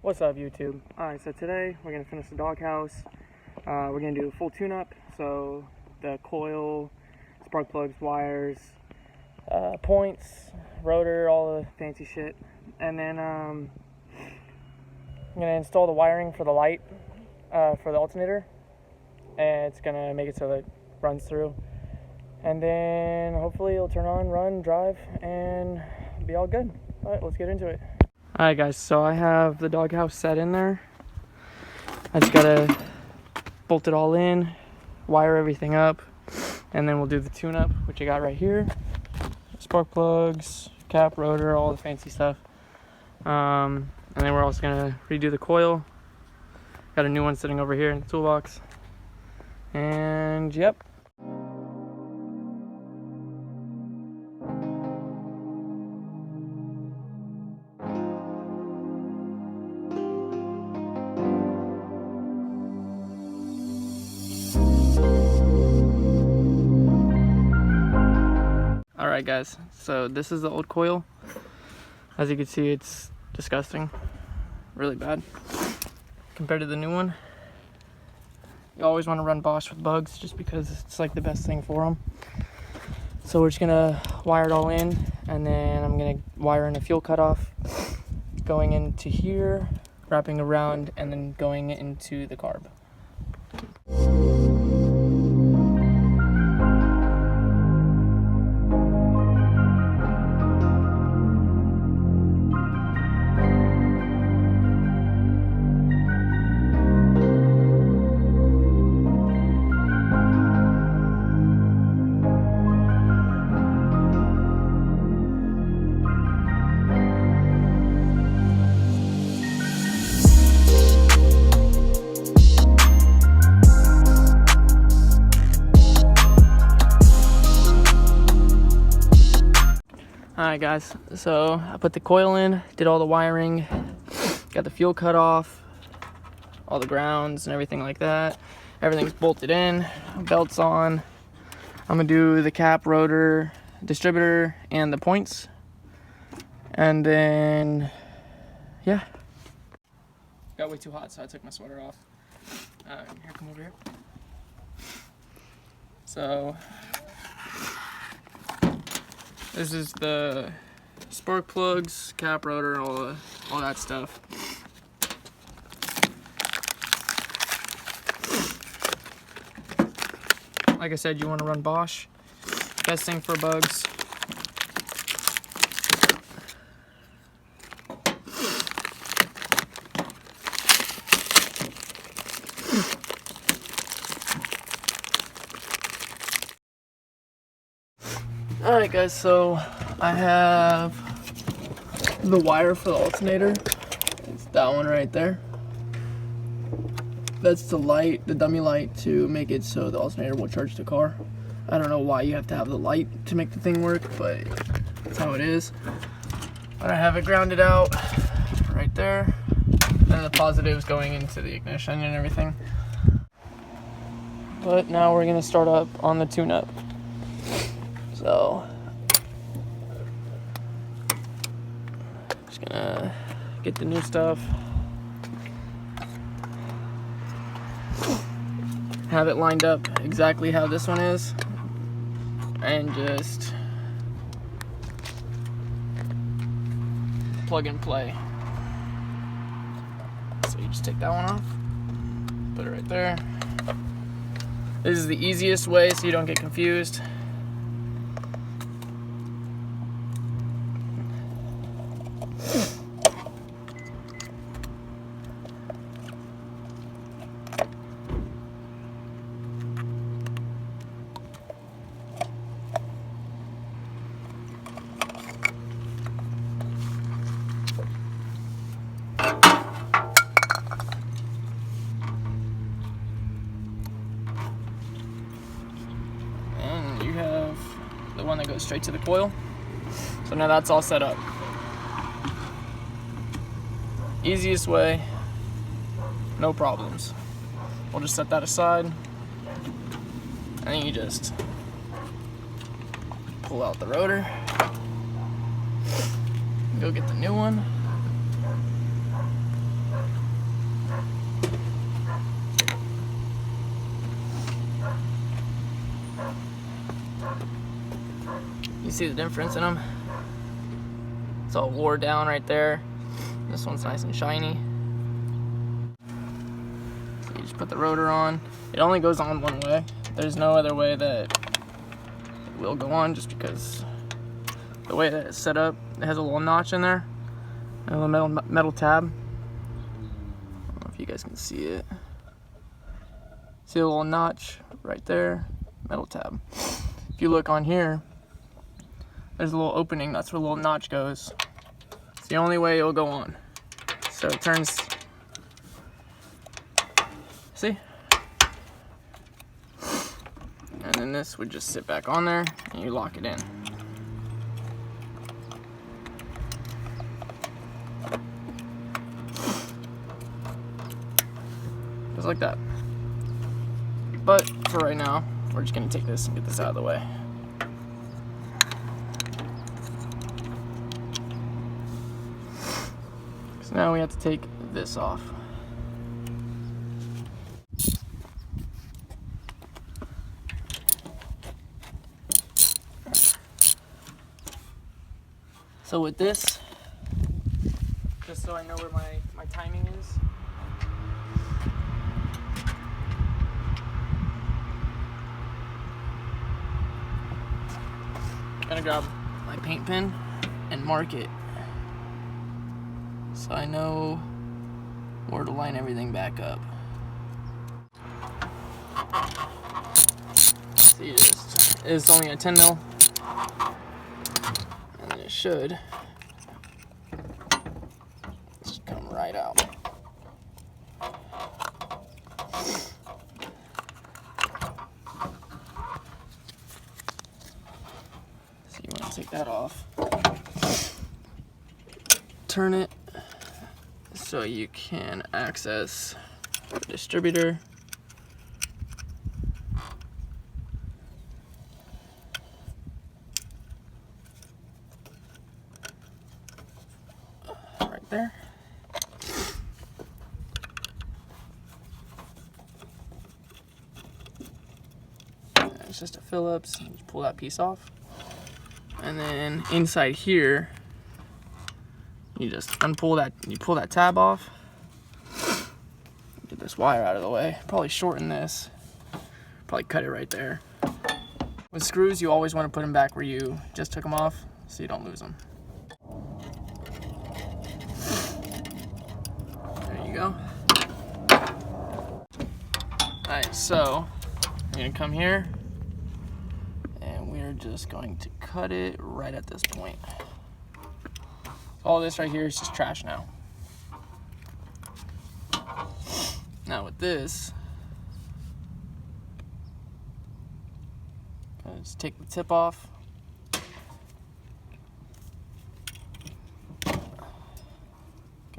What's up, YouTube? Alright, so today we're going to finish the doghouse. We're going to do a full tune-up, so the coil, spark plugs, wires, points, rotor, all the fancy shit. And then I'm going to install the wiring for the light for the alternator, and it's going to make it so that it runs through. And then hopefully it'll turn on, run, drive, and be all good. Alright, let's get into it. Alright guys, so I have the doghouse set in there. I just gotta bolt it all in, wire everything up, and then we'll do the tune-up, which I got right here. Spark plugs, cap, rotor, all the fancy stuff. And then we're also gonna redo the coil. Got a new one sitting over here in the toolbox. And yep. Alright guys, so this is the old coil. As you can see, it's disgusting. Really bad. Compared to the new one. You always want to run Bosch with bugs just because it's like the best thing for them. So we're just gonna wire it all in, and then I'm gonna wire in a fuel cutoff going into here, wrapping around, and then going into the carb. Alright guys, so I put the coil in, did all the wiring, got the fuel cut off, all the grounds and everything like that. Everything's bolted in, belts on. I'm gonna do the cap, rotor, distributor, and the points. And then, yeah. Got way too hot, so I took my sweater off. Here, come over here. So, this is the spark plugs, cap, rotor, all that stuff. Like I said, you want to run Bosch. Best thing for bugs. Alright guys, so I have the wire for the alternator. It's that one right there. That's the light, the dummy light, to make it so the alternator will charge the car. I don't know why you have to have the light to make the thing work, but that's how it is. But I have it grounded out right there. And the positive's going into the ignition and everything. But now we're gonna start up on the tune-up. So, just gonna get the new stuff, have it lined up exactly how this one is, and just plug and play. So you just take that one off, put it right there. This is the easiest way so you don't get confused. And you have the one that goes straight to the coil. So now that's all set up. Easiest way, no problems. We'll just set that aside, and then you just pull out the rotor, go get the new one, see the difference in them. It's all wore down right there. This one's nice and shiny. So you just put the rotor on. It only goes on one way. There's no other way that it will go on, just because the way that it's set up, it has a little notch in there, and a little metal tab. I don't know if you guys can see it. See a little notch right there, metal tab. If you look on here, there's a little opening, that's where the little notch goes. It's the only way it'll go on. So it turns, see? And then this would just sit back on there and you lock it in. Just like that. But for right now, we're just gonna take this and get this out of the way. So now we have to take this off. So with this, just so I know where my timing is, I'm gonna grab my paint pen and mark it so I know where to line everything back up. See, it's only a 10 mil, and then it should just come right out. So you want to take that off, turn it so you can access the distributor. Right there. And it's just a Phillips. You just pull that piece off. And then inside here, you just unpull that, you pull that tab off. Get this wire out of the way. Probably shorten this. Probably cut it right there. With screws, you always want to put them back where you just took them off so you don't lose them. There you go. Alright, so I'm going to come here and we're just going to cut it right at this point. All this right here is just trash now. Now with this, just take the tip off. Okay,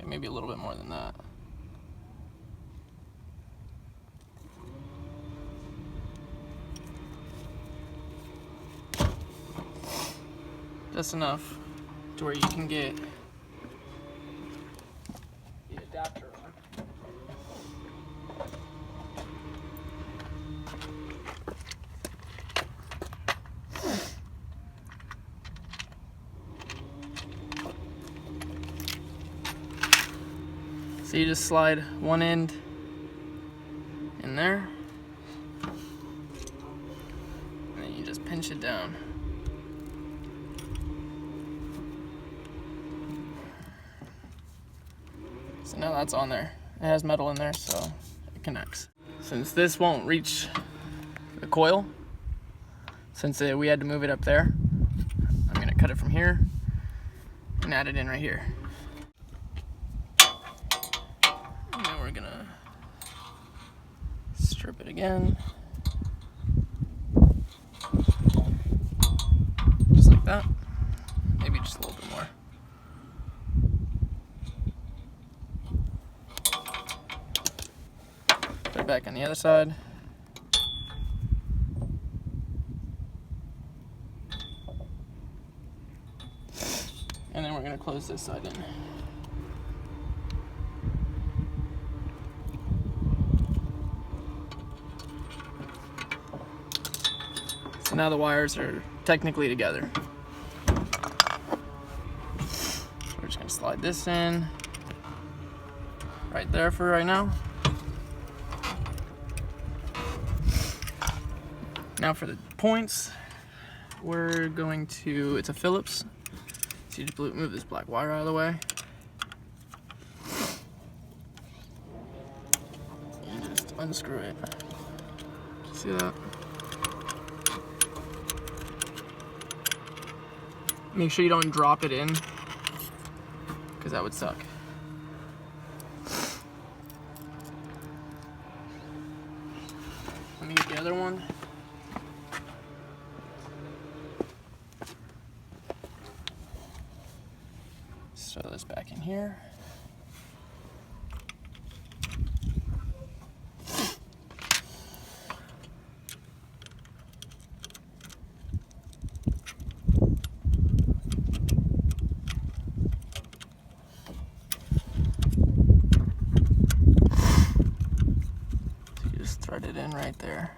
maybe a little bit more than that. Just enough to where you can get the adapter on. So you just slide one end in there, and then you just pinch it down. So now that's on there. It has metal in there, so it connects. Since this won't reach the coil, since we had to move it up there, I'm gonna cut it from here and add it in right here. And then we're gonna strip it again. Just like that. Maybe just a little bit more. Put it back on the other side. And then we're going to close this side in. So now the wires are technically together. slide this in right there for right now. Now for the points, we're going to, it's a Phillips. So you just move this black wire out of the way. You just unscrew it. See that? Make sure you don't drop it in, because that would suck. Let me get the other one. Throw this back in here. So you just thread it in right there.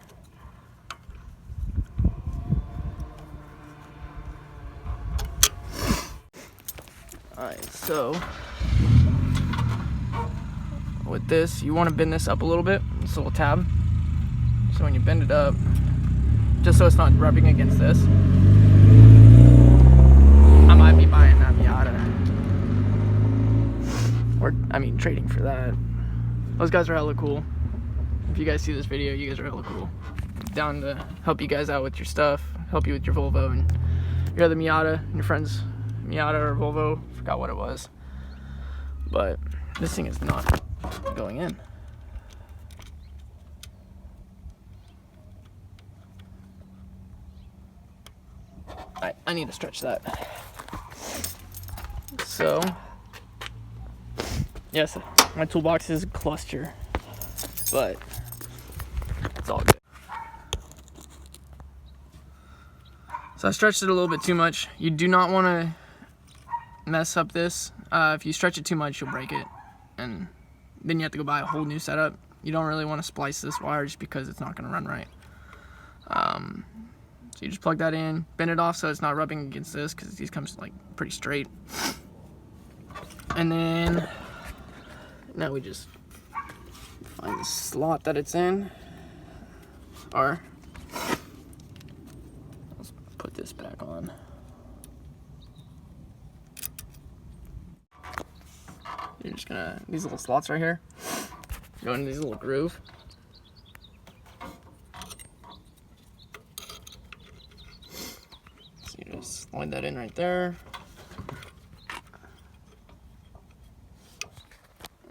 Alright, so with this, you want to bend this up a little bit, this little tab. So when you bend it up, just so it's not rubbing against this. I might be buying that Miata. Or, I mean, trading for that. Those guys are hella cool. If you guys see this video, you guys are hella cool. Down to help you guys out with your stuff, help you with your Volvo and your other Miata, and your friend's Miata or Volvo, forgot what it was. But this thing is not going in. I need to stretch that. So, yes, my toolbox is a cluster, but it's all good. So I stretched it a little bit too much. You do not want to mess up this. If you stretch it too much, you'll break it, and then you have to go buy a whole new setup. You don't really want to splice this wire just because it's not going to run right. So you just plug that in, bend it off so it's not rubbing against this, because these comes like pretty straight. And then now we just find the slot that it's in, or let's put this back on. You're just gonna, these little slots right here, go into these little groove. So you just slide that in right there.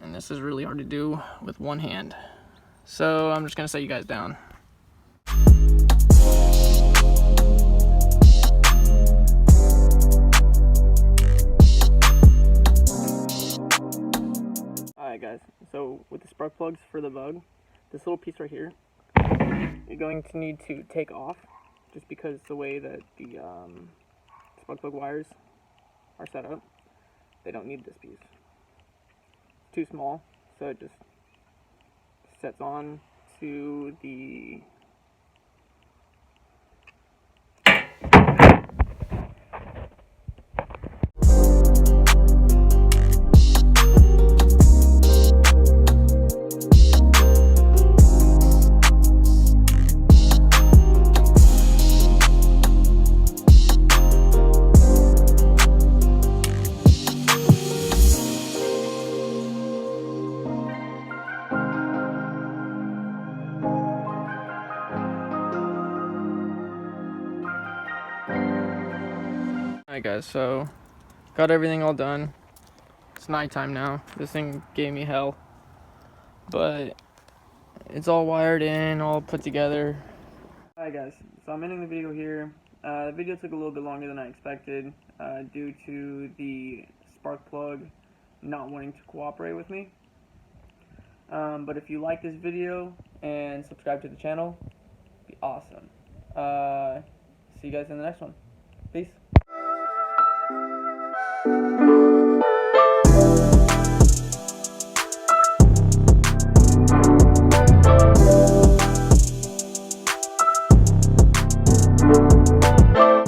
And this is really hard to do with one hand. So I'm just gonna set you guys down. Alright guys, so with the spark plugs for the Bug, this little piece right here, you're going to need to take off, just because the way that the spark plug wires are set up, they don't need this piece. It's too small, so it just sets on to the Alright guys, so got everything all done. It's nighttime now. This thing gave me hell, but it's all wired in, all put together. Alright guys, so I'm ending the video here. The video took a little bit longer than I expected due to the spark plug not wanting to cooperate with me. But if you like this video and subscribe to the channel, it'd be awesome. See you guys in the next one. Peace.